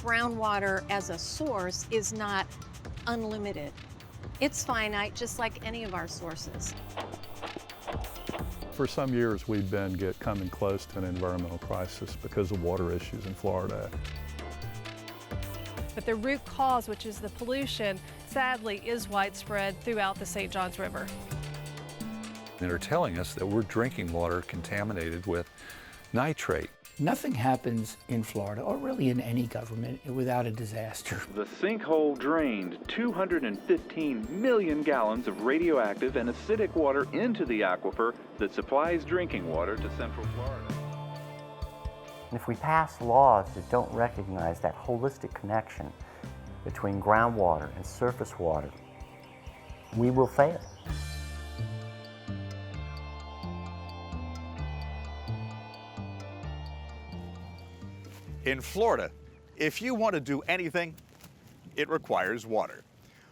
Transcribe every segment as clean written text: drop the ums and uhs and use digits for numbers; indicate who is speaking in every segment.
Speaker 1: groundwater as a source is not unlimited. It's finite, just like any of our sources.
Speaker 2: For some years, we've been coming close to an environmental crisis because of water issues in Florida.
Speaker 3: But the root cause, which is the pollution, sadly is widespread throughout the St. Johns River.
Speaker 4: They're telling us that we're drinking water contaminated with nitrate.
Speaker 5: Nothing happens in Florida, or really in any government, without a disaster.
Speaker 6: The sinkhole drained 215 million gallons of radioactive and acidic water into the aquifer that supplies drinking water to Central Florida.
Speaker 7: If we pass laws that don't recognize that holistic connection between groundwater and surface water, we will fail.
Speaker 8: In Florida, if you want to do anything, it requires water.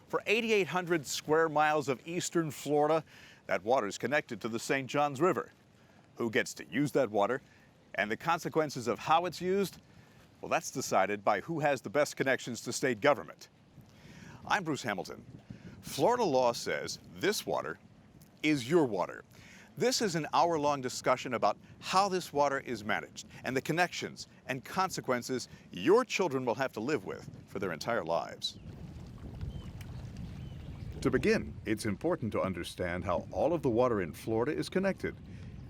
Speaker 8: For 8,800 square miles of eastern Florida, that water is connected to the St. Johns River. Who gets to use that water and the consequences of how it's used? Well, that's decided by who has the best connections to state government. I'm Bruce Hamilton. Florida law says this water is your water. This is an hour-long discussion about how this water is managed and the connections and consequences your children will have to live with for their entire lives.
Speaker 9: To begin, it's important to understand how all of the water in Florida is connected.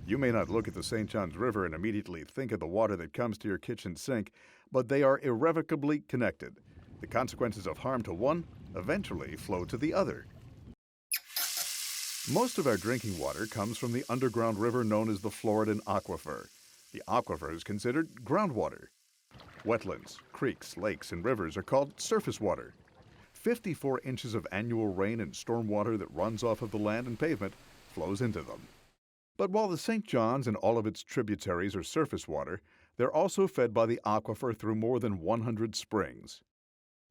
Speaker 9: You may not look at the St. Johns River and immediately think of the water that comes to your kitchen sink, but they are irrevocably connected. The consequences of harm to one eventually flow to the other. Most of our drinking water comes from the underground river known as the Floridan Aquifer. The aquifer is considered groundwater. Wetlands, creeks, lakes, and rivers are called surface water. 54 inches of annual rain and storm water that runs off of the land and pavement flows into them. But while the St. Johns and all of its tributaries are surface water, they're also fed by the aquifer through more than 100 springs.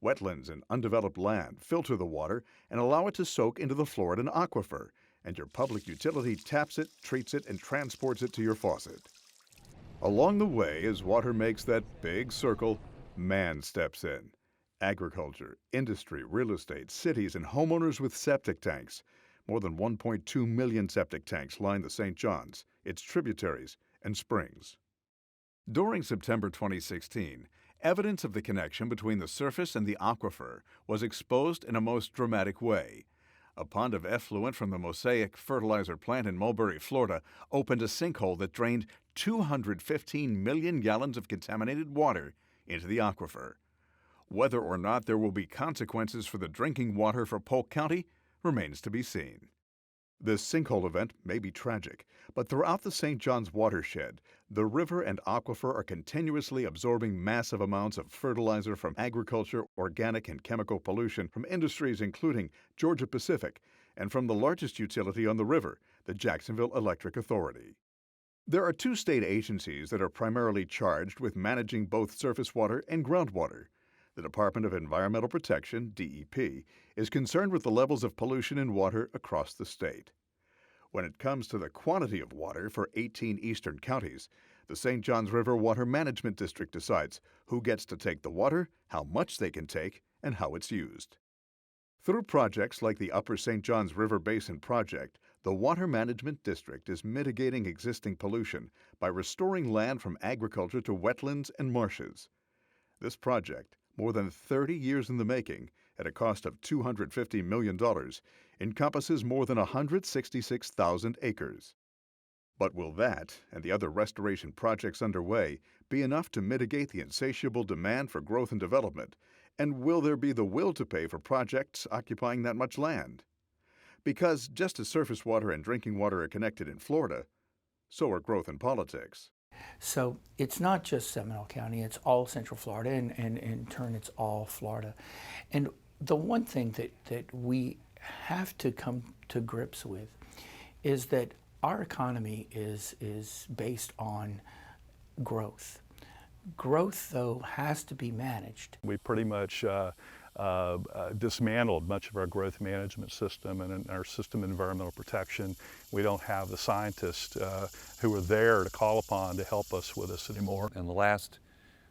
Speaker 9: Wetlands and undeveloped land filter the water and allow it to soak into the Floridan aquifer, and your public utility taps it, treats it, and transports it to your faucet. Along the way, as water makes that big circle, man steps in. Agriculture, industry, real estate, cities, and homeowners with septic tanks. More than 1.2 million septic tanks line the St. Johns, its tributaries, and springs. During September 2016, evidence of the connection between the surface and the aquifer was exposed in a most dramatic way. A pond of effluent from the Mosaic fertilizer plant in Mulberry, Florida, opened a sinkhole that drained 215 million gallons of contaminated water into the aquifer. Whether or not there will be consequences for the drinking water for Polk County remains to be seen. This sinkhole event may be tragic, but throughout the St. Johns watershed, the river and aquifer are continuously absorbing massive amounts of fertilizer from agriculture, organic and chemical pollution from industries including Georgia Pacific and from the largest utility on the river, the Jacksonville Electric Authority. There are two state agencies that are primarily charged with managing both surface water and groundwater. The Department of Environmental Protection, DEP, is concerned with the levels of pollution in water across the state. When it comes to the quantity of water for 18 eastern counties, the St. Johns River Water Management District decides who gets to take the water, how much they can take, and how it's used. Through projects like the Upper St. Johns River Basin Project, the Water Management District is mitigating existing pollution by restoring land from agriculture to wetlands and marshes. This project, more than 30 years in the making, at a cost of $250 million, encompasses more than 166,000 acres. But will that, and the other restoration projects underway, be enough to mitigate the insatiable demand for growth and development? And will there be the will to pay for projects occupying that much land? Because just as surface water and drinking water are connected in Florida, so are growth and politics.
Speaker 5: So it's not just Seminole County, it's all Central Florida, and in turn it's all Florida. And the one thing that we have to come to grips with is that our economy is based on growth. Growth, though, has to be managed.
Speaker 2: We pretty much dismantled much of our growth management system and our system of environmental protection. We don't have the scientists who are there to call upon to help us with this anymore.
Speaker 4: In the last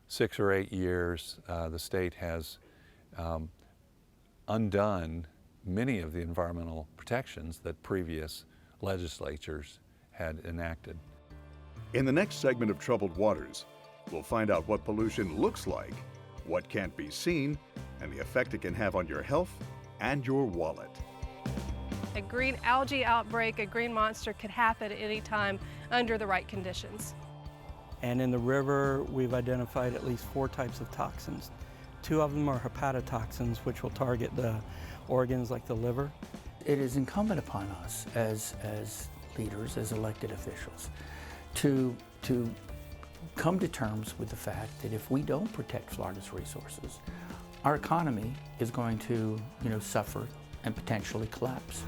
Speaker 4: 6 or 8 years, the state has undone many of the environmental protections that previous legislatures had enacted.
Speaker 9: In the next segment of Troubled Waters, we'll find out what pollution looks like, what can't be seen, and the effect it can have on your health and your wallet.
Speaker 3: A green algae outbreak, a green monster, could happen at any time under the right conditions.
Speaker 10: And in the river, we've identified at least 4 types of toxins. 2 of them are hepatotoxins, which will target the organs like the liver.
Speaker 5: It is incumbent upon us as leaders, as elected officials, to come to terms with the fact that if we don't protect Florida's resources, our economy is going to, suffer and potentially collapse.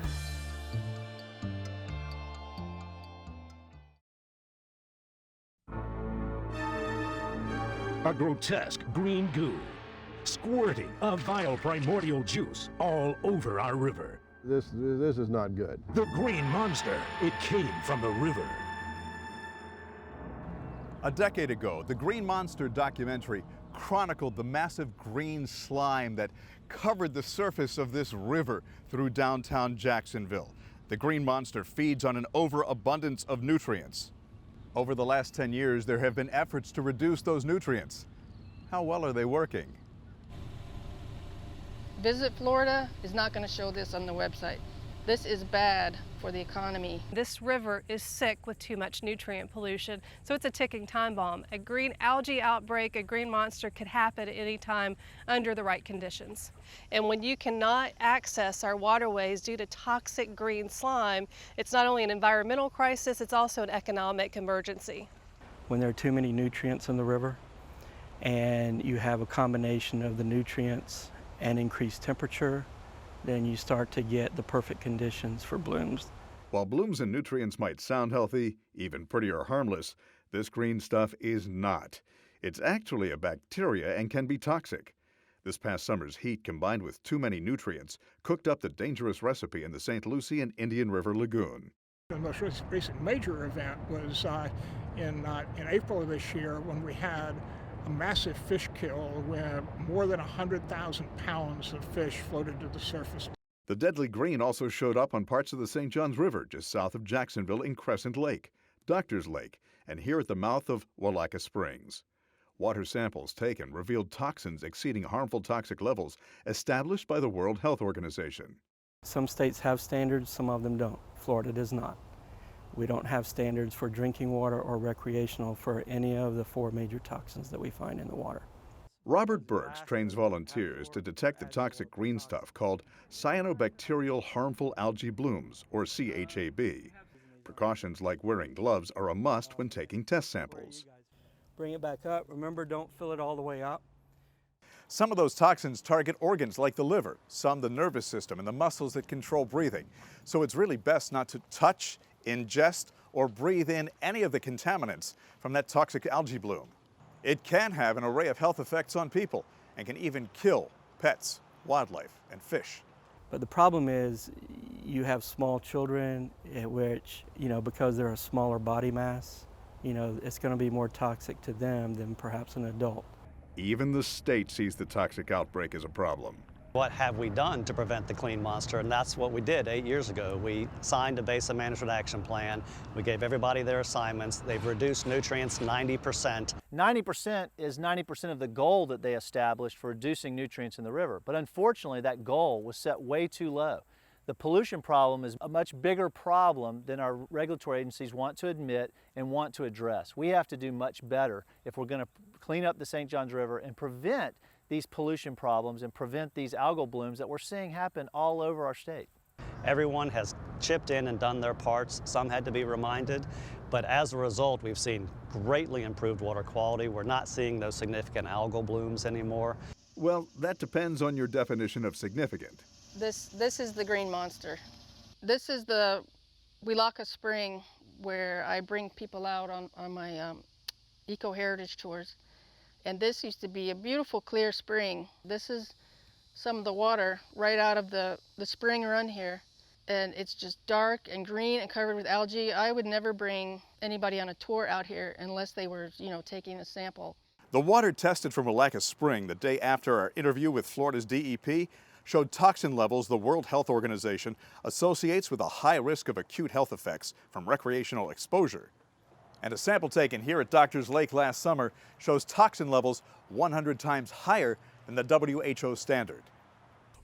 Speaker 11: A grotesque green goo, squirting a vile primordial juice all over our river.
Speaker 12: This is not good.
Speaker 11: The green monster, it came from the river.
Speaker 8: A decade ago, the Green Monster documentary chronicled the massive green slime that covered the surface of this river through downtown Jacksonville. The Green Monster feeds on an overabundance of nutrients. Over the last 10 years, there have been efforts to reduce those nutrients. How well are they working?
Speaker 13: Visit Florida is not going to show this on the website. This is bad for the economy.
Speaker 3: This river is sick with too much nutrient pollution, so it's a ticking time bomb. A green algae outbreak, a green monster, could happen at any time under the right conditions. And when you cannot access our waterways due to toxic green slime, it's not only an environmental crisis, it's also an economic emergency.
Speaker 10: When there are too many nutrients in the river, and you have a combination of the nutrients and increased temperature, then you start to get the perfect conditions for blooms.
Speaker 9: While blooms and nutrients might sound healthy, even pretty or harmless, this green stuff is not. It's actually a bacteria and can be toxic. This past summer's heat combined with too many nutrients cooked up the dangerous recipe in the St. Lucie and Indian River Lagoon.
Speaker 14: The most recent major event was in April of this year when we had a massive fish kill where more than 100,000 pounds of fish floated to the surface.
Speaker 9: The deadly green also showed up on parts of the St. Johns River just south of Jacksonville in Crescent Lake, Doctor's Lake, and here at the mouth of Walaka Springs. Water samples taken revealed toxins exceeding harmful toxic levels established by the World Health Organization.
Speaker 10: Some states have standards, some of them don't. Florida does not. We don't have standards for drinking water or recreational for any of the 4 major toxins that we find in the water.
Speaker 9: Robert Burks trains volunteers to detect the toxic green stuff called cyanobacterial harmful algae blooms, or CHAB. Precautions like wearing gloves are a must when taking test samples.
Speaker 10: Bring it back up. Remember, don't fill it all the way up.
Speaker 8: Some of those toxins target organs like the liver, some the nervous system and the muscles that control breathing. So it's really best not to touch, ingest, or breathe in any of the contaminants from that toxic algae bloom. It can have an array of health effects on people and can even kill pets, wildlife, and fish.
Speaker 10: But the problem is you have small children, which, because they're a smaller body mass, it's going to be more toxic to them than perhaps an adult.
Speaker 9: Even the state sees the toxic outbreak as a problem.
Speaker 15: What have we done to prevent the clean monster? And that's what we did 8 years ago. We signed a Basin Management Action Plan. We gave everybody their assignments. They've reduced nutrients 90%.
Speaker 16: 90% is 90% of the goal that they established for reducing nutrients in the river. But unfortunately, that goal was set way too low. The pollution problem is a much bigger problem than our regulatory agencies want to admit and want to address. We have to do much better if we're going to clean up the St. Johns River and prevent these pollution problems and prevent these algal blooms that we're seeing happen all over our state.
Speaker 15: Everyone has chipped in and done their parts. Some had to be reminded, but as a result, we've seen greatly improved water quality. We're not seeing those significant algal blooms anymore.
Speaker 9: Well, that depends on your definition of significant.
Speaker 13: This is the green monster. This is the Walaka Spring where I bring people out on my eco-heritage tours. And this used to be a beautiful clear spring. This is some of the water right out of the spring run here. And it's just dark and green and covered with algae. I would never bring anybody on a tour out here unless they were, taking a sample.
Speaker 8: The water tested from Willaca Spring the day after our interview with Florida's DEP showed toxin levels the World Health Organization associates with a high risk of acute health effects from recreational exposure. And a sample taken here at Doctors Lake last summer shows toxin levels 100 times higher than the WHO standard.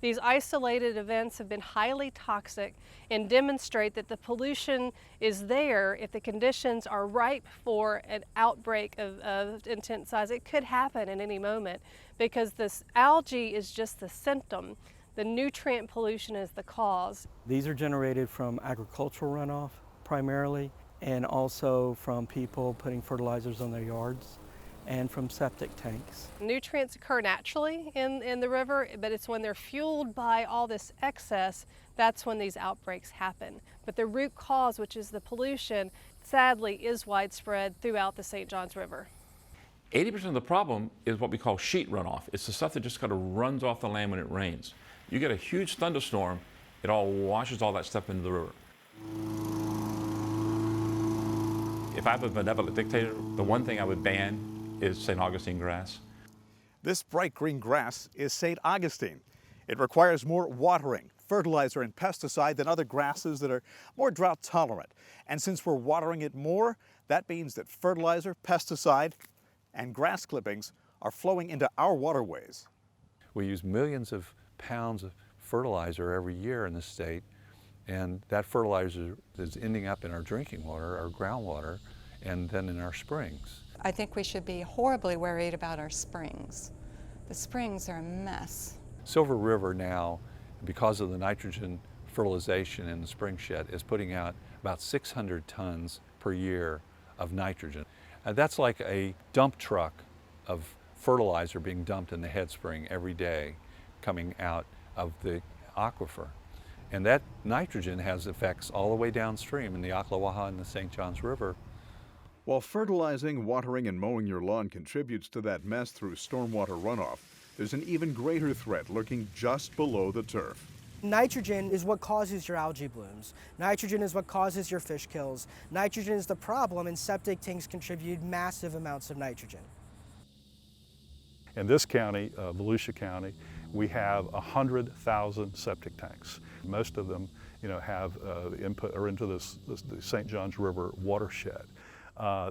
Speaker 3: These isolated events have been highly toxic and demonstrate that the pollution is there if the conditions are ripe for an outbreak of intense size. It could happen at any moment because this algae is just the symptom. The nutrient pollution is the cause.
Speaker 10: These are generated from agricultural runoff primarily, and also from people putting fertilizers on their yards, and from septic tanks.
Speaker 3: Nutrients occur naturally in the river, but it's when they're fueled by all this excess, that's when these outbreaks happen. But the root cause, which is the pollution, sadly is widespread throughout the St. Johns River.
Speaker 17: 80% of the problem is what we call sheet runoff. It's the stuff that just kind of runs off the land when it rains. You get a huge thunderstorm, it all washes all that stuff into the river. If I have a benevolent dictator, the one thing I would ban is St. Augustine grass.
Speaker 8: This bright green grass is St. Augustine. It requires more watering, fertilizer, and pesticide than other grasses that are more drought tolerant. And since we're watering it more, that means that fertilizer, pesticide, and grass clippings are flowing into our waterways.
Speaker 4: We use millions of pounds of fertilizer every year in the state, and that fertilizer is ending up in our drinking water, our groundwater, and then in our springs.
Speaker 18: I think we should be horribly worried about our springs. The springs are a mess.
Speaker 4: Silver River now, because of the nitrogen fertilization in the spring shed, is putting out about 600 tons per year of nitrogen. That's like a dump truck of fertilizer being dumped in the head spring every day coming out of the aquifer. And that nitrogen has effects all the way downstream in the Ocklawaha and the St. Johns River.
Speaker 9: While fertilizing, watering, and mowing your lawn contributes to that mess through stormwater runoff, there's an even greater threat lurking just below the turf.
Speaker 19: Nitrogen is what causes your algae blooms. Nitrogen is what causes your fish kills. Nitrogen is the problem, and septic tanks contribute massive amounts of nitrogen.
Speaker 2: In this county, Volusia County, we have 100,000 septic tanks. Most of them, have input or into the St. Johns River watershed.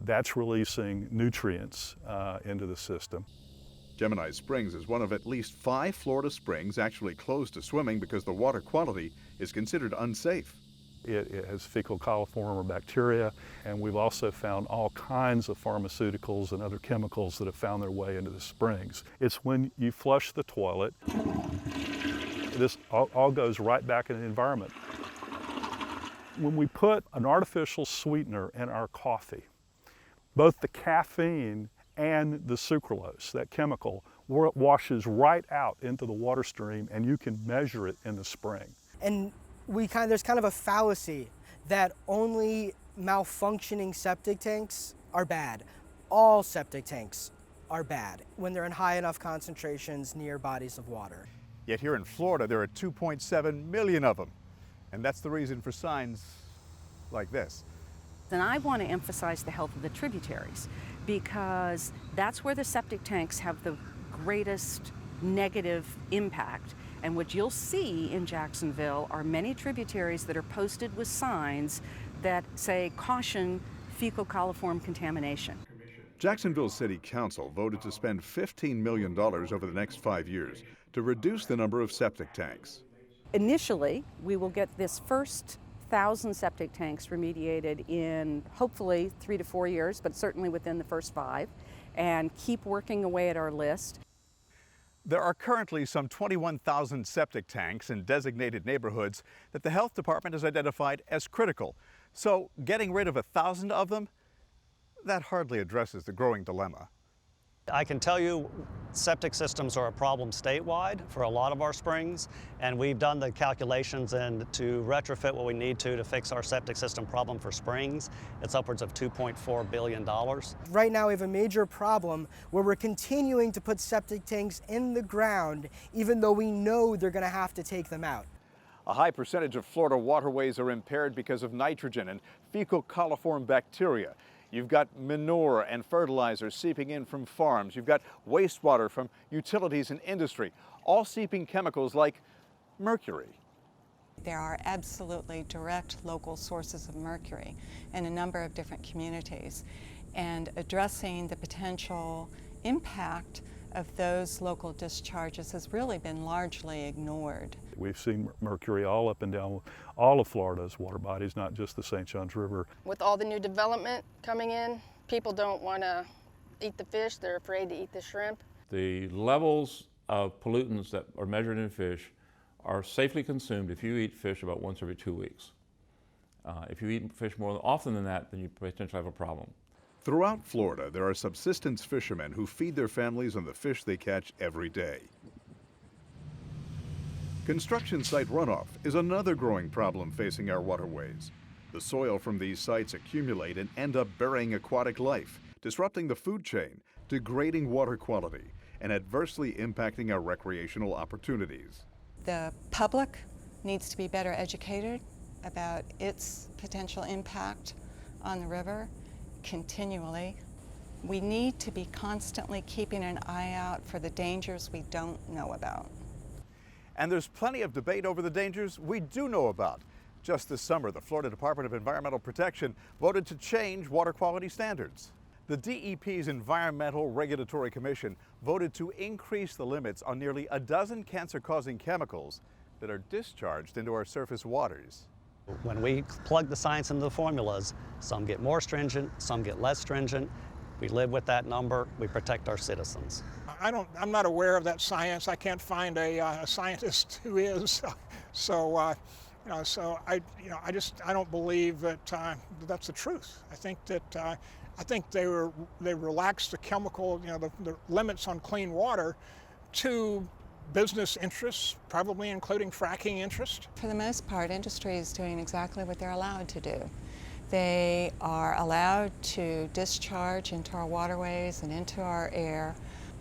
Speaker 2: That's releasing nutrients into the system.
Speaker 9: Gemini Springs is one of at least 5 Florida springs actually closed to swimming because the water quality is considered unsafe.
Speaker 2: It has fecal coliform bacteria, and we've also found all kinds of pharmaceuticals and other chemicals that have found their way into the springs. It's when you flush the toilet, this all goes right back in the environment. When we put an artificial sweetener in our coffee, both the caffeine and the sucralose, that chemical, washes right out into the water stream, and you can measure it in the spring.
Speaker 19: And there's kind of a fallacy that only malfunctioning septic tanks are bad. All septic tanks are bad when they're in high enough concentrations near bodies of water.
Speaker 8: Yet here in Florida, there are 2.7 million of them. And that's the reason for signs like this.
Speaker 20: And I want to emphasize the health of the tributaries because that's where the septic tanks have the greatest negative impact. And what you'll see in Jacksonville are many tributaries that are posted with signs that say, caution, fecal coliform contamination.
Speaker 9: Jacksonville City Council voted to spend $15 million over the next 5 years to reduce the number of septic tanks.
Speaker 20: Initially, we will get this first 1,000 septic tanks remediated in hopefully 3 to 4 years, but certainly within the first 5, and keep working away at our list.
Speaker 8: There are currently some 21,000 septic tanks in designated neighborhoods that the health department has identified as critical. So getting rid of 1,000 of them, that hardly addresses the growing dilemma.
Speaker 15: I can tell you septic systems are a problem statewide for a lot of our springs, and we've done the calculations and to retrofit what we need to fix our septic system problem for springs. It's upwards of $2.4 billion.
Speaker 19: Right now we have a major problem where we're continuing to put septic tanks in the ground even though we know they're going to have to take them out.
Speaker 8: A high percentage of Florida waterways are impaired because of nitrogen and fecal coliform bacteria. You've got manure and fertilizer seeping in from farms. You've got wastewater from utilities and industry, all seeping chemicals like mercury.
Speaker 18: There are absolutely direct local sources of mercury in a number of different communities, and addressing the potential impact of those local discharges has really been largely ignored.
Speaker 2: We've seen mercury all up and down all of Florida's water bodies, not just the St. Johns River.
Speaker 13: With all the new development coming in, people don't want to eat the fish, they're afraid to eat the shrimp.
Speaker 17: The levels of pollutants that are measured in fish are safely consumed if you eat fish about once every 2 weeks. If you eat fish more often than that, then you potentially have a problem.
Speaker 9: Throughout Florida, there are subsistence fishermen who feed their families on the fish they catch every day. Construction site runoff is another growing problem facing our waterways. The soil from these sites accumulate and end up burying aquatic life, disrupting the food chain, degrading water quality, and adversely impacting our recreational opportunities.
Speaker 18: The public needs to be better educated about its potential impact on the river continually. We need to be constantly keeping an eye out for the dangers we don't know about.
Speaker 8: And there's plenty of debate over the dangers we do know about. Just this summer, the Florida Department of Environmental Protection voted to change water quality standards. The DEP's Environmental Regulatory Commission voted to increase the limits on nearly a dozen cancer-causing chemicals that are discharged into our surface waters.
Speaker 15: When we plug the science into the formulas, some get more stringent, some get less stringent. We live with that number. We protect our citizens.
Speaker 14: I'm not aware of that science. I can't find a scientist who is. So I don't believe that that's the truth. I think that they relaxed the chemical, the limits on clean water to business interests, probably including fracking interest.
Speaker 18: For the most part, industry is doing exactly what they're allowed to do. They are allowed to discharge into our waterways and into our air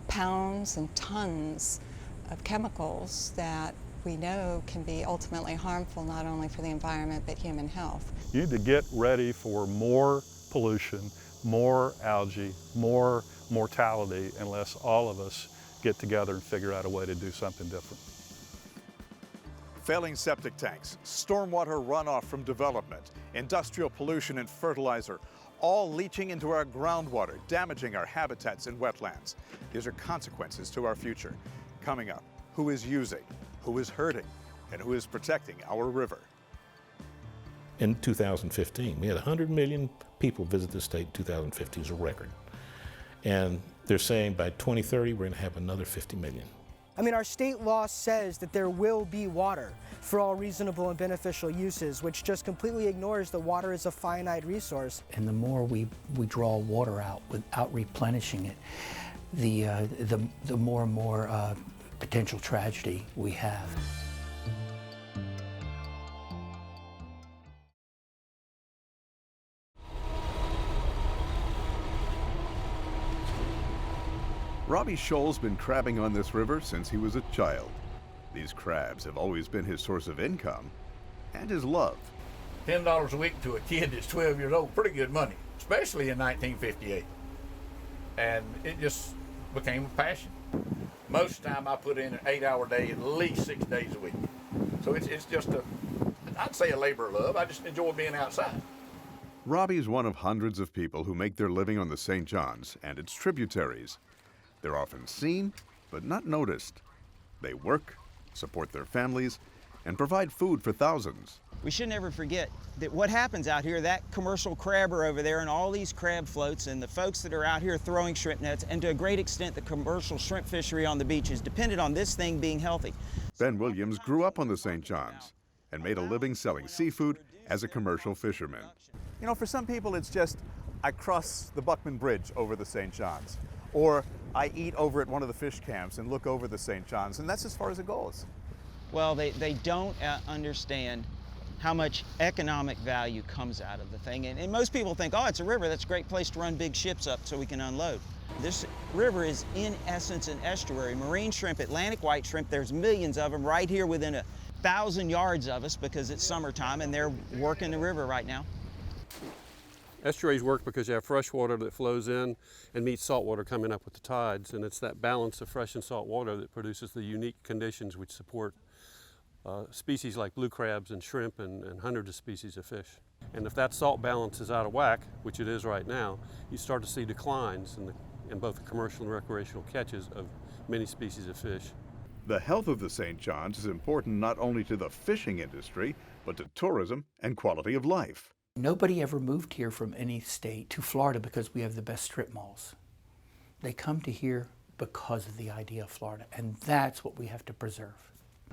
Speaker 18: pounds and tons of chemicals that we know can be ultimately harmful not only for the environment but human health.
Speaker 2: You need to get ready for more pollution, more algae, more mortality, unless all of us get together and figure out a way to do something different.
Speaker 8: Failing septic tanks, stormwater runoff from development, industrial pollution and fertilizer, all leaching into our groundwater, damaging our habitats and wetlands. These are consequences to our future. Coming up, who is using, who is hurting, and who is protecting our river?
Speaker 21: In 2015, we had 100 million people visit the state in 2015 as a record. And they're saying by 2030, we're going to have another 50 million.
Speaker 19: I mean, our state law says that there will be water for all reasonable and beneficial uses, which just completely ignores that water is a finite resource.
Speaker 5: And the more we draw water out without replenishing it, the more and more potential tragedy we have.
Speaker 9: Robbie Scholl's been crabbing on this river since he was a child. These crabs have always been his source of income and his love.
Speaker 22: $10 a week to a kid that's 12 years old, pretty good money, especially in 1958. And it just became a passion. Most of the time I put in an 8-hour day, at least 6 days a week. So it's just I'd say a labor of love. I just enjoy being outside.
Speaker 9: Robbie's one of hundreds of people who make their living on the St. Johns and its tributaries. They're often seen, but not noticed. They work, support their families, and provide food for thousands.
Speaker 23: We should never forget that what happens out here, that commercial crabber over there and all these crab floats and the folks that are out here throwing shrimp nets, and to a great extent the commercial shrimp fishery on the beach is dependent on this thing being healthy.
Speaker 9: Ben Williams grew up on the St. Johns and made a living selling seafood as a commercial fisherman.
Speaker 8: You know, for some people it's just, I cross the Buckman Bridge over the St. Johns, or I eat over at one of the fish camps and look over the St. Johns, and that's as far as it goes.
Speaker 23: Well, they don't understand how much economic value comes out of the thing. And most people think, oh, it's a river, that's a great place to run big ships up so we can unload. This river is in essence an estuary. Marine shrimp, Atlantic white shrimp, there's millions of them right here within 1,000 yards of us because it's summertime and they're working the river right now.
Speaker 1: Estuaries work because you have fresh water that flows in and meets salt water coming up with the tides, and it's that balance of fresh and salt water that produces the unique conditions which support species like blue crabs and shrimp and hundreds of species of fish. And if that salt balance is out of whack, which it is right now, you start to see declines in both the commercial and recreational catches of many species of fish.
Speaker 9: The health of the St. John's is important not only to the fishing industry, but to tourism and quality of life.
Speaker 5: Nobody ever moved here from any state to Florida because we have the best strip malls. They come to here because of the idea of Florida, and that's what we have to preserve.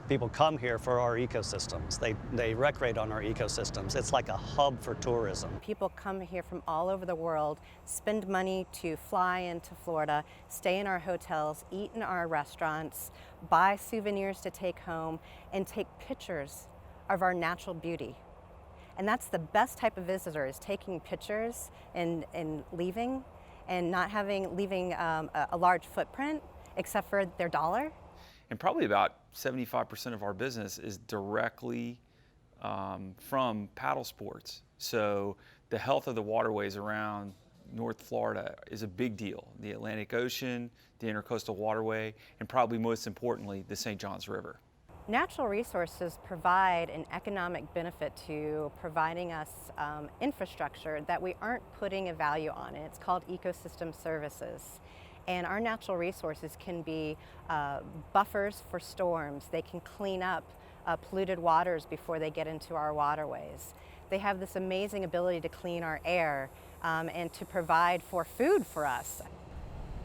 Speaker 15: People come here for our ecosystems. They recreate on our ecosystems. It's like a hub for tourism.
Speaker 6: People come here from all over the world, spend money to fly into Florida, stay in our hotels, eat in our restaurants, buy souvenirs to take home, and take pictures of our natural beauty. And that's the best type of visitor, is taking pictures and leaving, and not leaving a large footprint except for their dollar.
Speaker 7: And probably about 75% of our business is directly from paddle sports. So the health of the waterways around North Florida is a big deal. The Atlantic Ocean, the Intercoastal Waterway, and probably most importantly, the St. Johns River.
Speaker 6: Natural resources provide an economic benefit to providing us infrastructure that we aren't putting a value on, and it's called ecosystem services. And our natural resources can be buffers for storms. They can clean up polluted waters before they get into our waterways. They have this amazing ability to clean our air and to provide for food for us.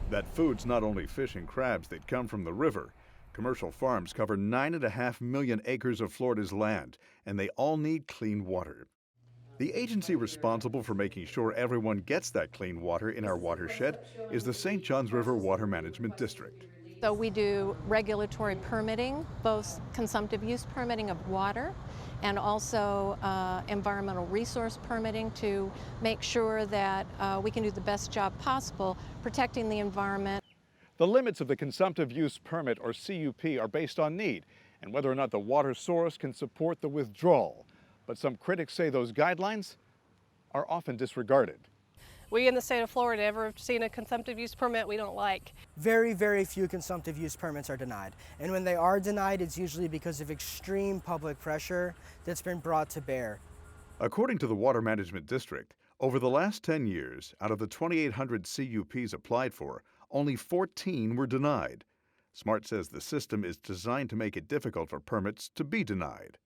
Speaker 9: That food's not only fish and crabs that come from the river. Commercial farms cover 9.5 million acres of Florida's land, and they all need clean water. The agency responsible for making sure everyone gets that clean water in our watershed is the St. Johns River Water Management District.
Speaker 13: So we do regulatory permitting, both consumptive use permitting of water and also environmental resource permitting to make sure that we can do the best job possible protecting the environment.
Speaker 8: The limits of the consumptive use permit, or CUP, are based on need and whether or not the water source can support the withdrawal. But some critics say those guidelines are often disregarded.
Speaker 3: We in the state of Florida ever seen a consumptive use permit we don't like?
Speaker 19: Very, very few consumptive use permits are denied. And when they are denied, it's usually because of extreme public pressure that's been brought to bear.
Speaker 9: According to the Water Management District, over the last 10 years, out of the 2,800 CUPs applied for, only 14 were denied. SMART says the system is designed to make it difficult for permits to be denied.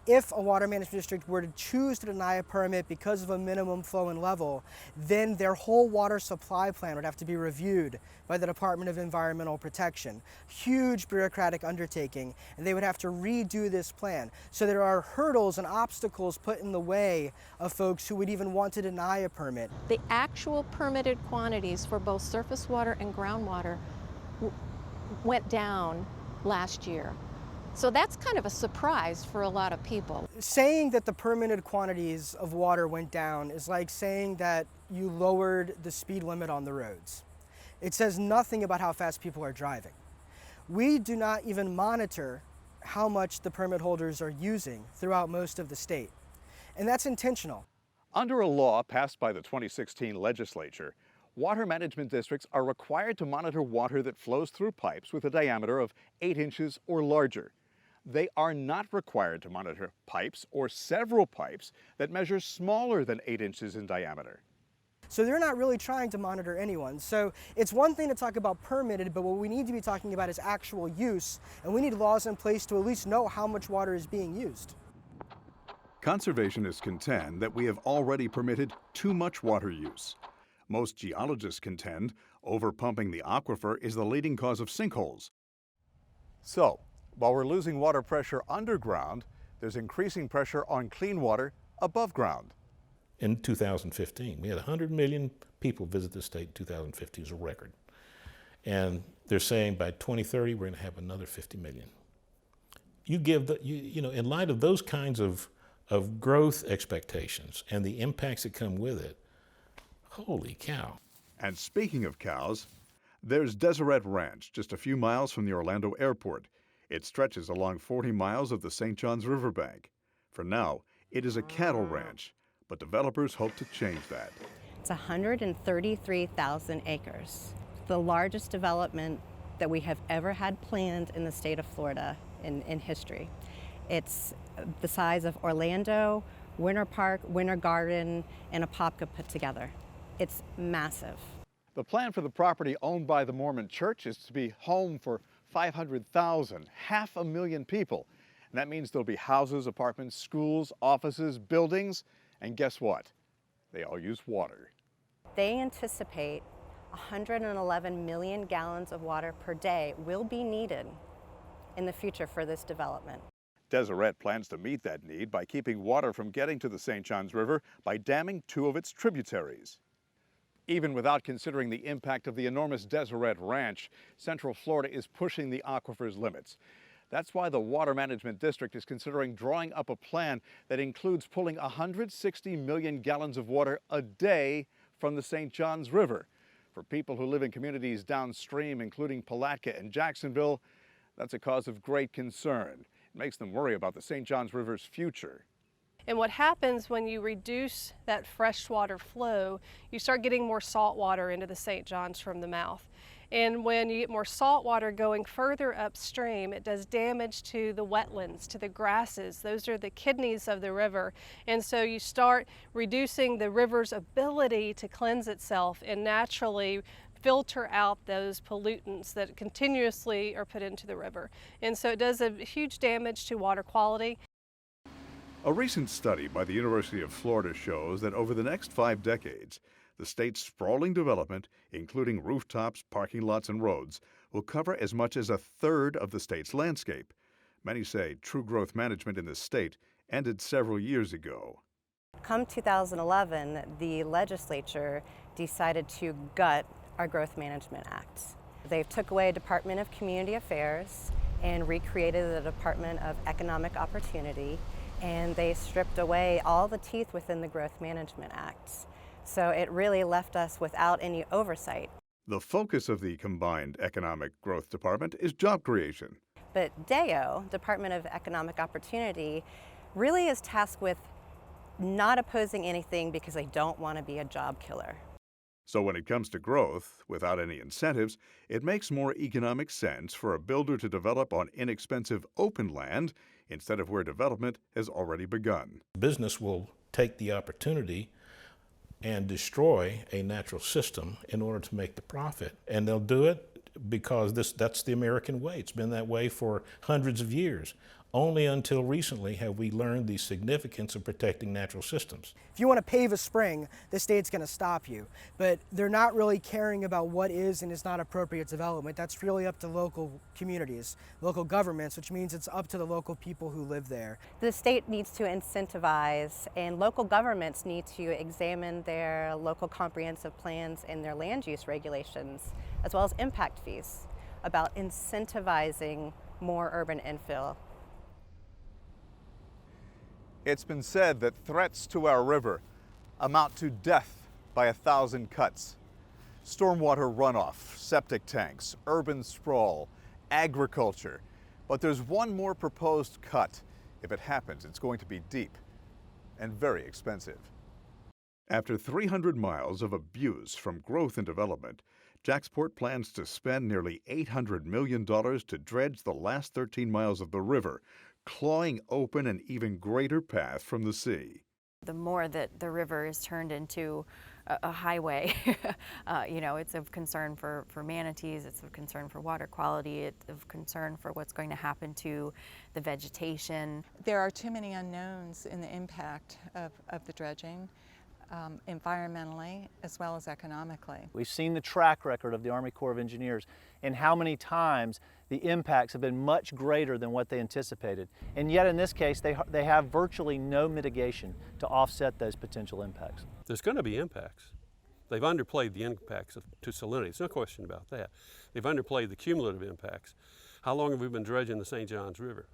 Speaker 19: If a water management district were to choose to deny a permit because of a minimum flow and level, then their whole water supply plan would have to be reviewed by the Department of Environmental Protection. Huge bureaucratic undertaking, and they would have to redo this plan. So there are hurdles and obstacles put in the way of folks who would even want to deny a permit.
Speaker 13: The actual permitted quantities for both surface water and groundwater went down last year. So that's kind of a surprise for a lot of people.
Speaker 19: Saying that the permitted quantities of water went down is like saying that you lowered the speed limit on the roads. It says nothing about how fast people are driving. We do not even monitor how much the permit holders are using throughout most of the state, and that's intentional.
Speaker 8: Under a law passed by the 2016 legislature, water management districts are required to monitor water that flows through pipes with a diameter of 8 inches or larger. They are not required to monitor pipes or several pipes that measure smaller than 8 inches in diameter.
Speaker 19: So they're not really trying to monitor anyone. So it's one thing to talk about permitted, but what we need to be talking about is actual use, and we need laws in place to at least know how much water is being used.
Speaker 9: Conservationists contend that we have already permitted too much water use. Most geologists contend overpumping the aquifer is the leading cause of sinkholes.
Speaker 8: So, while we're losing water pressure underground, there's increasing pressure on clean water above ground.
Speaker 21: In 2015, we had 100 million people visit the state in 2015 as a record. And they're saying by 2030, we're going to have another 50 million. You give in light of those kinds of growth expectations and the impacts that come with it, holy cow.
Speaker 9: And speaking of cows, there's DESERET Ranch, just a few miles from the Orlando airport. It stretches along 40 miles of the St. Johns riverbank. For now, it is a cattle ranch, but developers hope to change that.
Speaker 6: It's 133,000 acres, the largest development that we have ever had planned in the state of Florida in history. It's the size of Orlando, Winter Park, Winter Garden, and Apopka put together. It's massive.
Speaker 8: The plan for the property owned by the Mormon Church is to be home for 500,000, 500,000 people. And that means there'll be houses, apartments, schools, offices, buildings, and guess what? They all use water.
Speaker 6: They anticipate 111 million gallons of water per day will be needed in the future for this development.
Speaker 8: DESERET plans to meet that need by keeping water from getting to the St. Johns River by damming 2 of its tributaries. Even without considering the impact of the enormous DESERET Ranch, Central Florida is pushing the aquifer's limits. That's why the Water Management District is considering drawing up a plan that includes pulling 160 million gallons of water a day from the St. Johns River. For people who live in communities downstream, including Palatka and Jacksonville, that's a cause of great concern. It makes them worry about the St. Johns River's future.
Speaker 3: And what happens when you reduce that freshwater flow, you start getting more salt water into the St. Johns from the mouth. And when you get more salt water going further upstream, it does damage to the wetlands, to the grasses. Those are the kidneys of the river. And so you start reducing the river's ability to cleanse itself and naturally filter out those pollutants that continuously are put into the river. And so it does a huge damage to water quality.
Speaker 9: A recent study by the University of Florida shows that over the next 5 decades, the state's sprawling development, including rooftops, parking lots, and roads, will cover as much as 1/3 of the state's landscape. Many say true growth management in the state ended several years ago.
Speaker 6: Come 2011, the legislature decided to gut our Growth Management Act. They took away Department of Community Affairs and recreated the Department of Economic Opportunity, and they stripped away all the teeth within the Growth Management Act. So it really left us without any oversight.
Speaker 9: The focus of the combined Economic Growth Department is job creation.
Speaker 6: But DEO, Department of Economic Opportunity, really is tasked with not opposing anything because they don't want to be a job killer.
Speaker 9: So when it comes to growth, without any incentives, it makes more economic sense for a builder to develop on inexpensive open land instead of where development has already begun.
Speaker 21: Business will take the opportunity and destroy a natural system in order to make the profit. And they'll do it because that's the American way. It's been that way for hundreds of years. Only until recently have we learned the significance of protecting natural systems.
Speaker 19: If you want to pave a spring, the state's going to stop you. But they're not really caring about what is and is not appropriate development. That's really up to local communities, local governments, which means it's up to the local people who live there.
Speaker 6: The state needs to incentivize, and local governments need to examine their local comprehensive plans and their land use regulations, as well as impact fees, about incentivizing more urban infill.
Speaker 8: It's been said that threats to our river amount to death by 1,000 cuts. Stormwater runoff, septic tanks, urban sprawl, agriculture. But there's one more proposed cut. If it happens, it's going to be deep and very expensive.
Speaker 9: After 300 miles of abuse from growth and development, Jacksport plans to spend nearly $800 million to dredge the last 13 miles of the river, clawing open an even greater path from the sea.
Speaker 11: The more that the river is turned into a highway, it's of concern for manatees, it's of concern for water quality, it's of concern for what's going to happen to the vegetation.
Speaker 18: There are too many unknowns in the impact of the dredging, environmentally as well as economically.
Speaker 12: We've seen the track record of the Army Corps of Engineers and how many times the impacts have been much greater than what they anticipated. And yet in this case, they have virtually no mitigation to offset those potential impacts.
Speaker 1: There's going to be impacts. They've underplayed the impacts to salinity. There's no question about that. They've underplayed the cumulative impacts. How long have we been dredging the St. Johns River?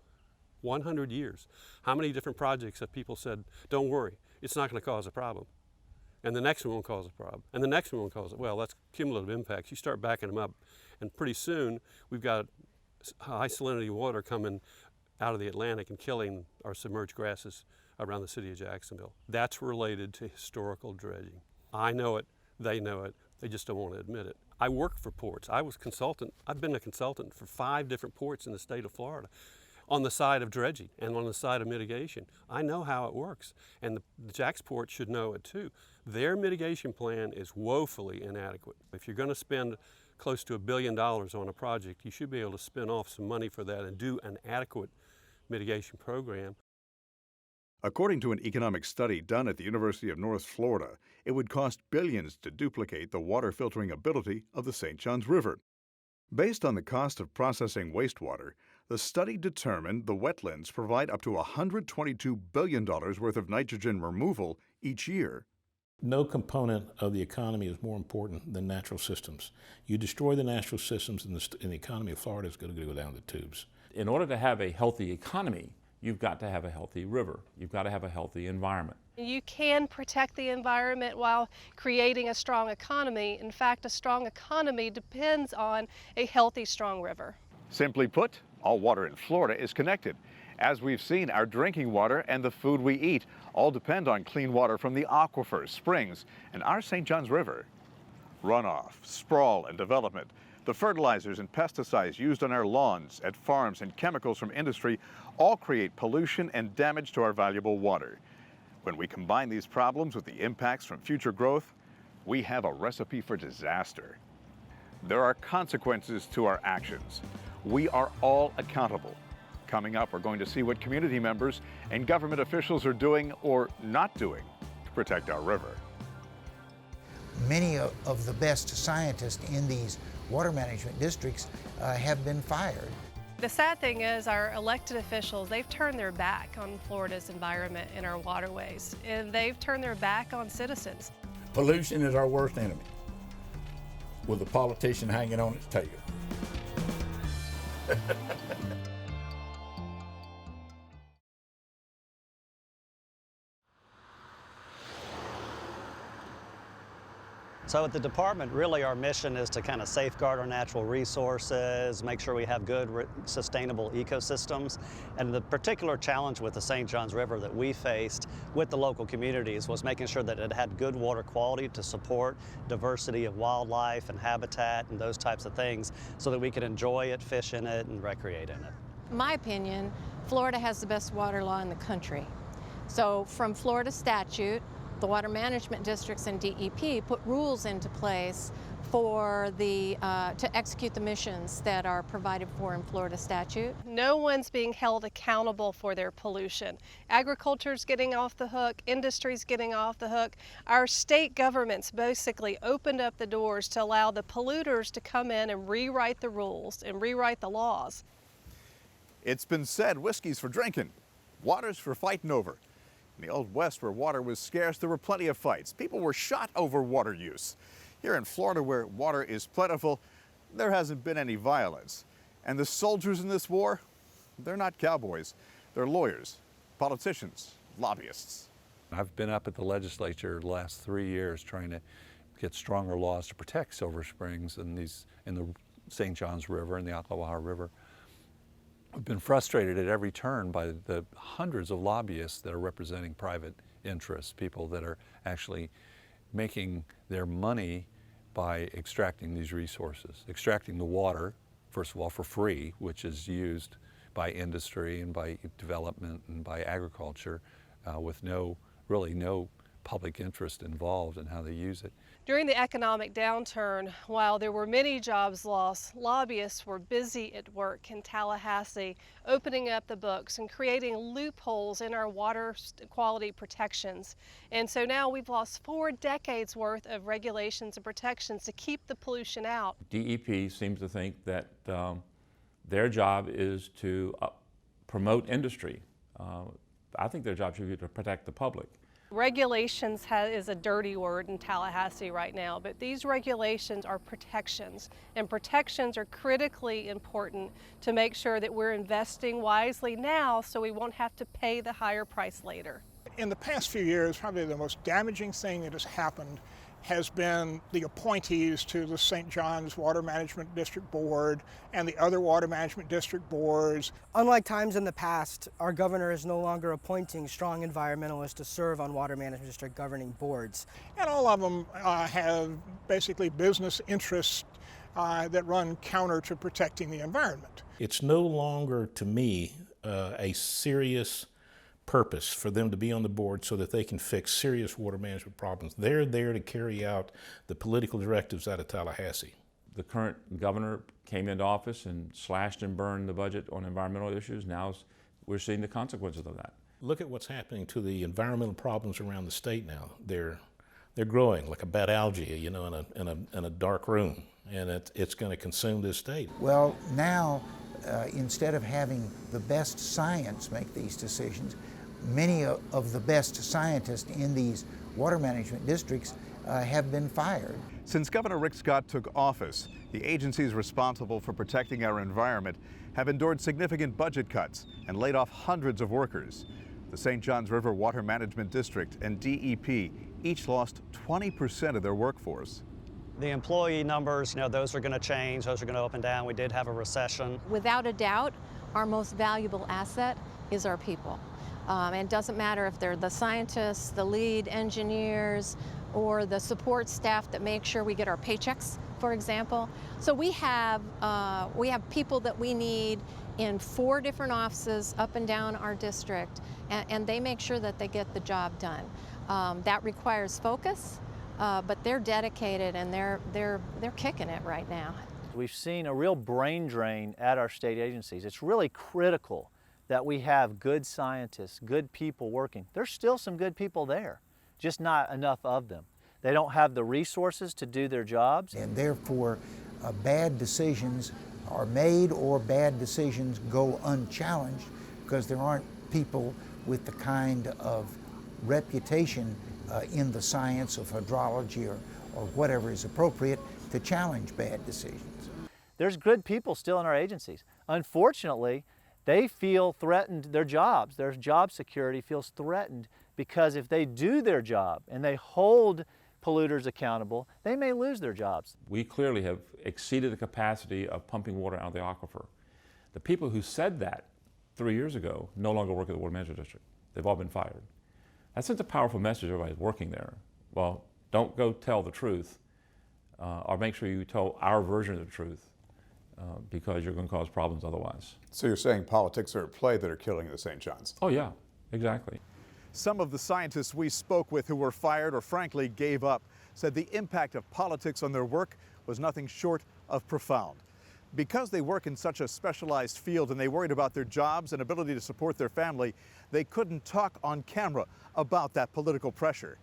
Speaker 1: 100 years. How many different projects have people said, don't worry, it's not going to cause a problem? And the next one won't cause a problem. And the next one won't cause it. Well, that's cumulative impacts. You start backing them up, and pretty soon we've got high salinity water coming out of the Atlantic and killing our submerged grasses, around the city of Jacksonville. That's related to historical dredging. I know it, they know it, they just don't want to admit it. I work for ports. I've been a consultant for 5 different ports in the state of Florida on the side of dredging and on the side of mitigation. I know how it works, and the Jack's port should know it too. Their mitigation plan is woefully inadequate. If you're going to spend close to $1 billion on a project, you should be able to spin off some money for that and do an adequate mitigation program.
Speaker 9: According to an economic study done at the University of North Florida, it would cost billions to duplicate the water filtering ability of the St. Johns River. Based on the cost of processing wastewater, the study determined the wetlands provide up to $122 billion worth of nitrogen removal each year.
Speaker 21: No component of the economy is more important than natural systems. You destroy the natural systems and the economy of Florida is going to go down the tubes.
Speaker 17: In order to have a healthy economy, you've got to have a healthy river. You've got to have a healthy environment.
Speaker 3: You can protect the environment while creating a strong economy. In fact, a strong economy depends on a healthy, strong river.
Speaker 8: Simply put, all water in Florida is connected. As we've seen, our drinking water and the food we eat all depend on clean water from the aquifers, springs, and our St. Johns River. Runoff, sprawl, and development, the fertilizers and pesticides used on our lawns, at farms, and chemicals from industry all create pollution and damage to our valuable water. When we combine these problems with the impacts from future growth, we have a recipe for disaster. There are consequences to our actions. We are all accountable. Coming up, we're going to see what community members and government officials are doing or not doing to protect our river.
Speaker 4: Many of the best scientists in these water management districts have been fired.
Speaker 3: The sad thing is our elected officials, they've turned their back on Florida's environment and our waterways, and they've turned their back on citizens.
Speaker 22: Pollution is our worst enemy, with a politician hanging on its tail.
Speaker 15: So at the department, really our mission is to kind of safeguard our natural resources, make sure we have good, sustainable ecosystems. And the particular challenge with the St. Johns River that we faced with the local communities was making sure that it had good water quality to support diversity of wildlife and habitat and those types of things so that we could enjoy it, fish in it, and recreate in it.
Speaker 10: In my opinion, Florida has the best water law in the country. So from Florida statute, the water management districts and DEP put rules into place for to execute the missions that are provided for in Florida statute.
Speaker 3: No one's being held accountable for their pollution. Agriculture's getting off the hook, industry's getting off the hook. Our state governments basically opened up the doors to allow the polluters to come in and rewrite the rules and rewrite the laws.
Speaker 8: It's been said whiskey's for drinking, water's for fighting over. In the Old West, where water was scarce, there were plenty of fights. People were shot over water use. Here in Florida, where water is plentiful, there hasn't been any violence. And the soldiers in this war, they're not cowboys. They're lawyers, politicians, lobbyists.
Speaker 16: I've been up at the legislature the last 3 years trying to get stronger laws to protect Silver Springs and in the St. Johns River and the Ocklawaha River. I've been frustrated at every turn by the hundreds of lobbyists that are representing private interests, people that are actually making their money by extracting these resources, extracting the water, first of all, for free, which is used by industry and by development and by agriculture with really no public interest involved in how they use it.
Speaker 3: During the economic downturn, while there were many jobs lost, lobbyists were busy at work in Tallahassee, opening up the books and creating loopholes in our water quality protections. And so now we've lost 4 decades worth of regulations and protections to keep the pollution out.
Speaker 17: DEP seems to think that their job is to promote industry. I think their job should be to protect the public.
Speaker 3: Regulations is a dirty word in Tallahassee right now, but these regulations are protections, and protections are critically important to make sure that we're investing wisely now so we won't have to pay the higher price later.
Speaker 14: In the past few years, probably the most damaging thing that has happened has been the appointees to the St. John's Water Management District Board and the other water management district boards.
Speaker 19: Unlike times in the past, our governor is no longer appointing strong environmentalists to serve on water management district governing boards.
Speaker 14: And all of them have basically business interests that run counter to protecting the environment.
Speaker 21: It's no longer, to me, a serious purpose for them to be on the board so that they can fix serious water management problems. They're there to carry out the political directives out of Tallahassee.
Speaker 17: The current governor came into office and slashed and burned the budget on environmental issues. Now we're seeing the consequences of that.
Speaker 21: Look at what's happening to the environmental problems around the state now. They're growing like a bad algae, you know, in a dark room, and it's going to consume this state.
Speaker 4: Well, now instead of having the best science make these decisions, many of the best scientists in these water management districts have been fired.
Speaker 8: Since Governor Rick Scott took office, the agencies responsible for protecting our environment have endured significant budget cuts and laid off hundreds of workers. The St. Johns River Water Management District and DEP each lost 20% of their workforce.
Speaker 15: The employee numbers, you know, those are going to change, those are going to up and down. We did have a recession.
Speaker 10: Without a doubt, our most valuable asset is our people. And it doesn't matter if they're the scientists, the lead engineers, or the support staff that make sure we get our paychecks, for example. So we have people that we need in 4 different offices up and down our district, and they make sure that they get the job done. That requires focus, but they're dedicated and they're kicking it right now.
Speaker 12: We've seen a real brain drain at our state agencies. It's really critical that we have good scientists, good people working. There's still some good people there, just not enough of them. They don't have the resources to do their jobs.
Speaker 4: And therefore, bad decisions are made or bad decisions go unchallenged because there aren't people with the kind of reputation in the science of hydrology or whatever is appropriate to challenge bad decisions.
Speaker 12: There's good people still in our agencies. Unfortunately, they feel threatened, their job security feels threatened because if they do their job and they hold polluters accountable, they may lose their jobs.
Speaker 17: We clearly have exceeded the capacity of pumping water out of the aquifer. The people who said that 3 years ago no longer work at the Water Management District. They've all been fired. That sends a powerful message to everybody working there. Well, don't go tell the truth, or make sure you tell our version of the truth, because you're going to cause problems otherwise.
Speaker 8: So you're saying politics are at play that are killing the St. John's?
Speaker 17: Oh yeah, exactly.
Speaker 8: Some of the scientists we spoke with who were fired or frankly gave up said the impact of politics on their work was nothing short of profound. Because they work in such a specialized field and they worried about their jobs and ability to support their family, they couldn't talk on camera about that political pressure.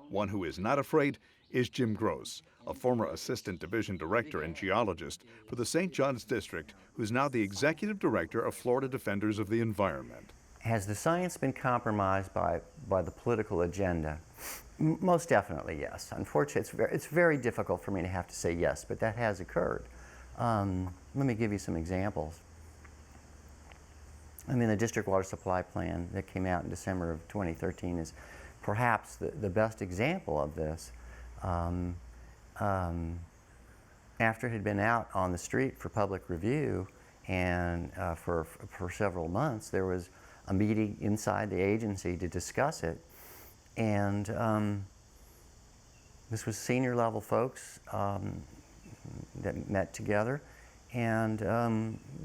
Speaker 9: One who is not afraid is Jim Gross, a former assistant division director and geologist for the St. John's District, who's now the executive director of Florida Defenders of the Environment.
Speaker 2: Has the science been compromised by the political agenda? Most definitely, yes. Unfortunately, it's very difficult for me to have to say yes, but that has occurred. Let me give you some examples. I mean, the district water supply plan that came out in December of 2013 is perhaps the best example of this. After it had been out on the street for public review and for several months, there was a meeting inside the agency to discuss it. And this was senior level folks that met together, and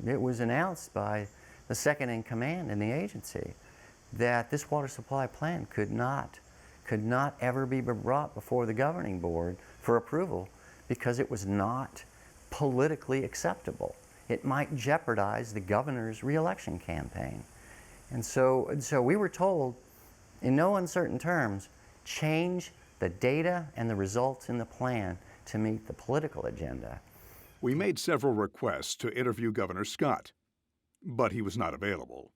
Speaker 2: it was announced by the second in command in the agency that this water supply plan could not ever be brought before the governing board for approval because it was not politically acceptable. It might jeopardize the governor's re-election campaign. And so we were told, in no uncertain terms, change the data and the results in the plan to meet the political agenda.
Speaker 9: We made several requests to interview Governor Scott, but he was not available.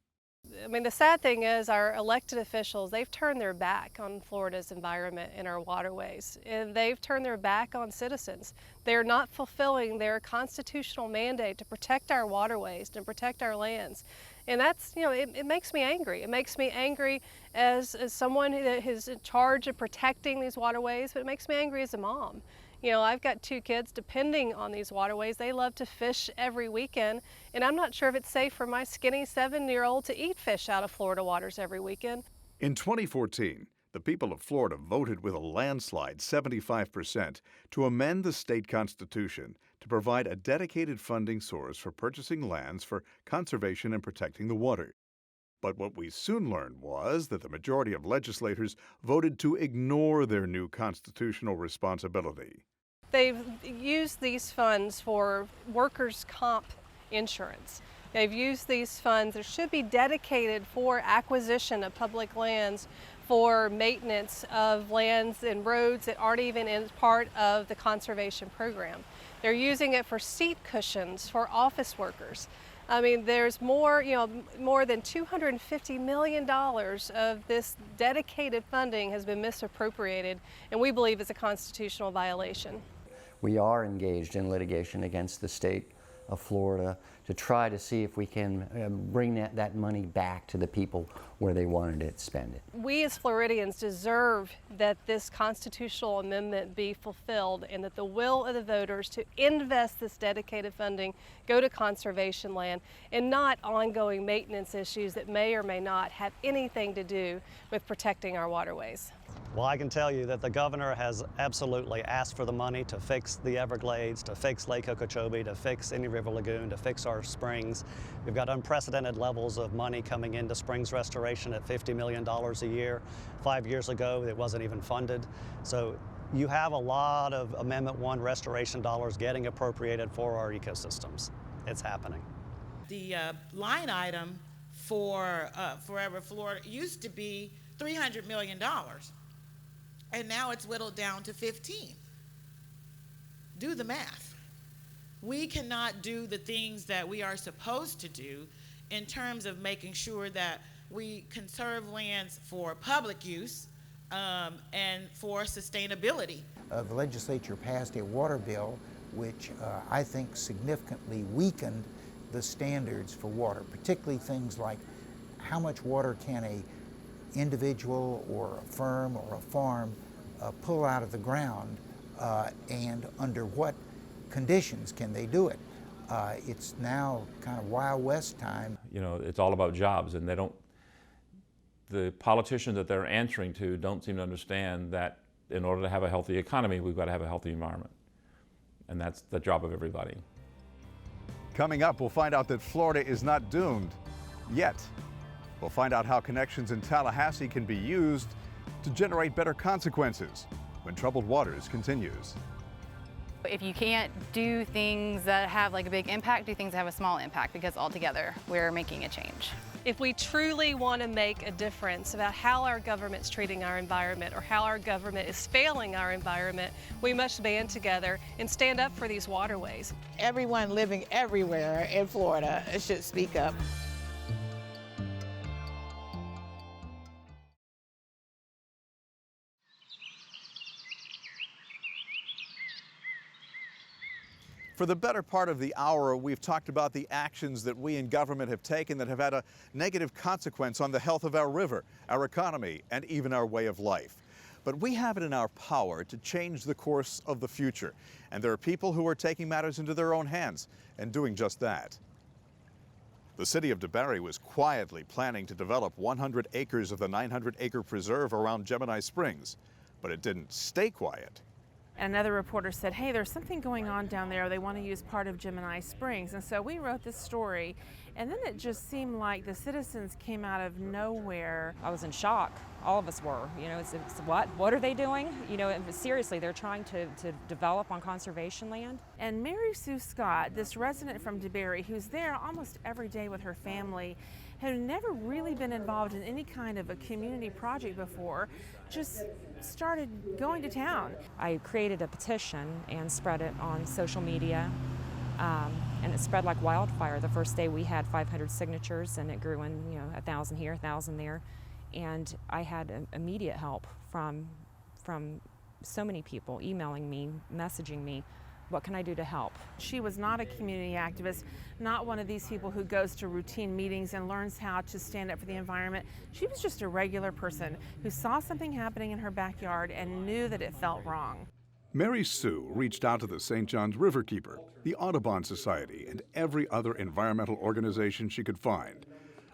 Speaker 3: I mean, the sad thing is our elected officials, they've turned their back on Florida's environment and our waterways, and they've turned their back on citizens. They're not fulfilling their constitutional mandate to protect our waterways and protect our lands. And that's, you know, it makes me angry. It makes me angry as someone that is in charge of protecting these waterways, but it makes me angry as a mom. You know, I've got 2 kids depending on these waterways. They love to fish every weekend, and I'm not sure if it's safe for my skinny 7-year-old to eat fish out of Florida waters every weekend.
Speaker 9: In 2014, the people of Florida voted with a landslide, 75%, to amend the state constitution to provide a dedicated funding source for purchasing lands for conservation and protecting the water. But what we soon learned was that the majority of legislators voted to ignore their new constitutional responsibility.
Speaker 3: They've used these funds for workers' comp insurance. They've used these funds that should be dedicated for acquisition of public lands, for maintenance of lands and roads that aren't even in part of the conservation program. They're using it for seat cushions for office workers. I mean, there's more, you know, more than $250 million of this dedicated funding has been misappropriated, and we believe it's a constitutional violation.
Speaker 2: We are engaged in litigation against the state of Florida to try to see if we can bring that money back to the people where they wanted it, spend it.
Speaker 3: We as Floridians deserve that this constitutional amendment be fulfilled and that the will of the voters to invest this dedicated funding go to conservation land and not ongoing maintenance issues that may or may not have anything to do with protecting our waterways.
Speaker 15: Well, I can tell you that the governor has absolutely asked for the money to fix the Everglades, to fix Lake Okeechobee, to fix Indian River Lagoon, to fix our springs. We've got unprecedented levels of money coming into springs restoration at $50 million a year. 5 years ago, it wasn't even funded. So you have a lot of Amendment 1 restoration dollars getting appropriated for our ecosystems. It's happening.
Speaker 5: The line item for Forever Florida used to be $300 million. And now it's whittled down to 15. Do the math. We cannot do the things that we are supposed to do in terms of making sure that we conserve lands for public use and for sustainability.
Speaker 4: The legislature passed a water bill which I think significantly weakened the standards for water, particularly things like how much water can a individual or a firm or a farm pull out of the ground and under what conditions can they do it. It's now kind of Wild West time.
Speaker 17: You know, it's all about jobs, and the politicians that they're answering to don't seem to understand that in order to have a healthy economy, we've got to have a healthy environment. And that's the job of everybody.
Speaker 8: Coming up, we'll find out that Florida is not doomed yet. We'll find out how connections in Tallahassee can be used to generate better consequences when Troubled Waters continues.
Speaker 20: If you can't do things that have like a big impact, do things that have a small impact, because altogether we're making a change.
Speaker 3: If we truly want to make a difference about how our government's treating our environment or how our government is failing our environment, we must band together and stand up for these waterways.
Speaker 5: Everyone living everywhere in Florida should speak up.
Speaker 8: For the better part of the hour, we've talked about the actions that we in government have taken that have had a negative consequence on the health of our river, our economy, and even our way of life. But we have it in our power to change the course of the future. And there are people who are taking matters into their own hands and doing just that. The city of DeBary was quietly planning to develop 100 acres of the 900-acre preserve around Gemini Springs, but it didn't stay quiet.
Speaker 23: Another reporter said, hey, there's something going on down there. They want to use part of Gemini Springs. And so we wrote this story, and then it just seemed like the citizens came out of nowhere.
Speaker 24: I was in shock. All of us were. You know, it's what are they doing? You know, seriously, they're trying to develop on conservation land.
Speaker 23: And Mary Sue Scott, this resident from DeBary, who's there almost every day with her family, had never really been involved in any kind of a community project before, just started going to town.
Speaker 24: I created a petition and spread it on social media, and it spread like wildfire. The first day we had 500 signatures, and it grew in, 1,000 here, 1,000 there, and I had immediate help from so many people emailing me, messaging me, What can I do to help?
Speaker 23: She was not a community activist, not one of these people who goes to routine meetings and learns how to stand up for the environment. She was just a regular person who saw something happening in her backyard and knew that it felt wrong.
Speaker 9: Mary Sue reached out to the St. John's Riverkeeper, the Audubon Society, and every other environmental organization she could find.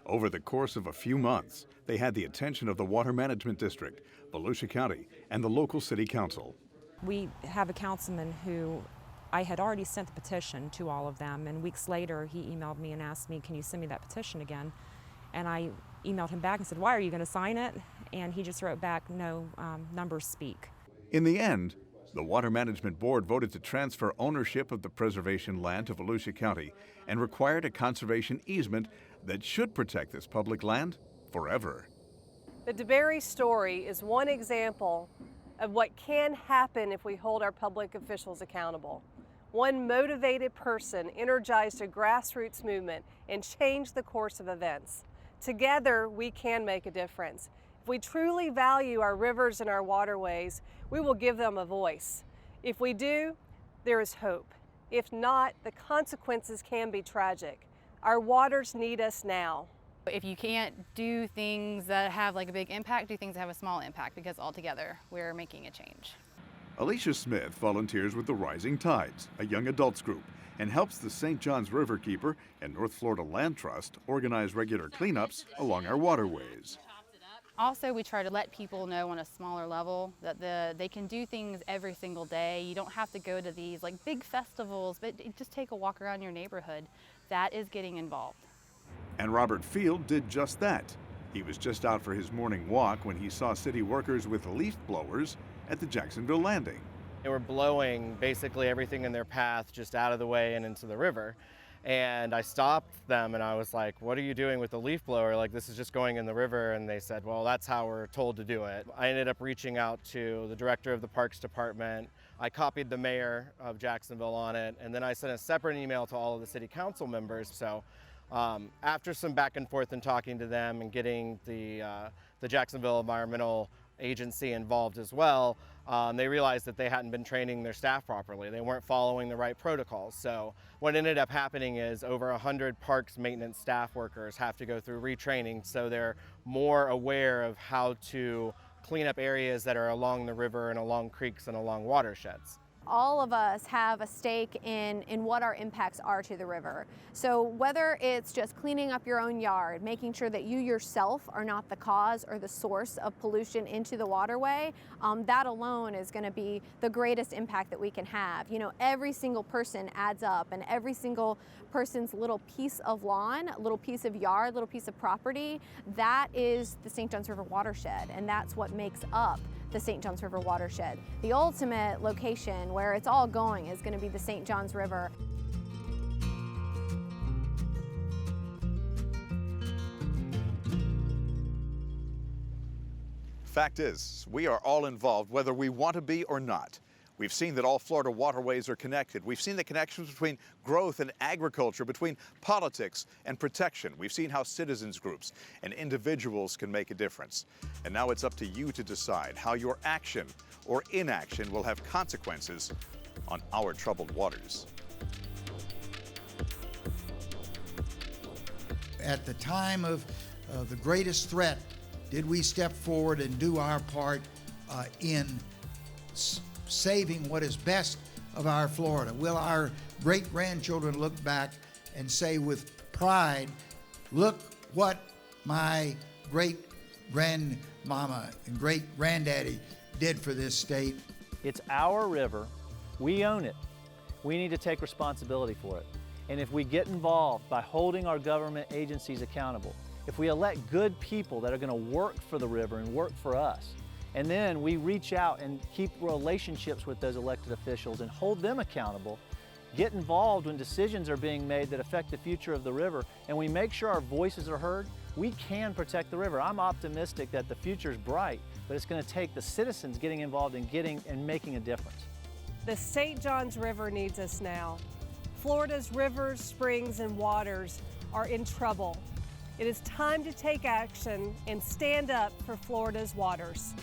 Speaker 9: Over the course of a few months, they had the attention of the Water Management District, Volusia County, and the local city council.
Speaker 24: We have a councilman who I had already sent the petition to all of them, and weeks later he emailed me and asked me, can you send me that petition again? And I emailed him back and said, why, are you going to sign it? And he just wrote back, no, numbers speak.
Speaker 9: In the end, the Water Management Board voted to transfer ownership of the preservation land to Volusia County and required a conservation easement that should protect this public land forever.
Speaker 3: The DeBerry story is one example of what can happen if we hold our public officials accountable. One motivated person energized a grassroots movement and changed the course of events. Together, we can make a difference. If we truly value our rivers and our waterways, we will give them a voice. If we do, there is hope. If not, the consequences can be tragic. Our waters need us now.
Speaker 20: If you can't do things that have like a big impact, do things that have a small impact, because altogether we're making a change.
Speaker 9: Alicia Smith volunteers with the Rising Tides, a young adults group, and helps the St. John's Riverkeeper and North Florida Land Trust organize regular cleanups along our waterways.
Speaker 20: Also, we try to let people know on a smaller level that they can do things every single day. You don't have to go to these like big festivals, but just take a walk around your neighborhood. That is getting involved.
Speaker 9: And Robert Field did just that. He was just out for his morning walk when he saw city workers with leaf blowers at the Jacksonville landing.
Speaker 6: They were blowing basically everything in their path just out of the way and into the river. And I stopped them and I was like, what are you doing with the leaf blower? Like, this is just going in the river. And they said, well, that's how we're told to do it. I ended up reaching out to the director of the Parks Department. I copied the mayor of Jacksonville on it. And then I sent a separate email to all of the city council members. So after some back and forth and talking to them and getting the Jacksonville Environmental Agency involved as well, they realized that they hadn't been training their staff properly. They weren't following the right protocols. So what ended up happening is over 100 parks maintenance staff workers have to go through retraining so they're more aware of how to clean up areas that are along the river and along creeks and along watersheds.
Speaker 7: All of us have a stake in what our impacts are to the river. So whether it's just cleaning up your own yard, making sure that you yourself are not the cause or the source of pollution into the waterway, that alone is going to be the greatest impact that we can have. You know, every single person adds up, and every single person's little piece of lawn, little piece of yard, little piece of property, that is the St. Johns River watershed, and that's what makes up the St. Johns River watershed. The ultimate location where it's all going is going to be the St. Johns River.
Speaker 8: Fact is, we are all involved whether we want to be or not. We've seen that all Florida waterways are connected. We've seen the connections between growth and agriculture, between politics and protection. We've seen how citizens groups and individuals can make a difference. And now it's up to you to decide how your action or inaction will have consequences on our troubled waters.
Speaker 4: At the time of the greatest threat, did we step forward and do our part in saving what is best of our Florida? Will our great-grandchildren look back and say with pride, look what my great-grandmama and great-granddaddy did for this state?
Speaker 12: It's our river. We own it. We need to take responsibility for it. And if we get involved by holding our government agencies accountable, if we elect good people that are going to work for the river and work for us, and then we reach out and keep relationships with those elected officials and hold them accountable, get involved when decisions are being made that affect the future of the river, and we make sure our voices are heard, we can protect the river. I'm optimistic that the future is bright, but it's going to take the citizens getting involved and making a difference.
Speaker 3: The St. Johns River needs us now. Florida's rivers, springs, and waters are in trouble. It is time to take action and stand up for Florida's waters.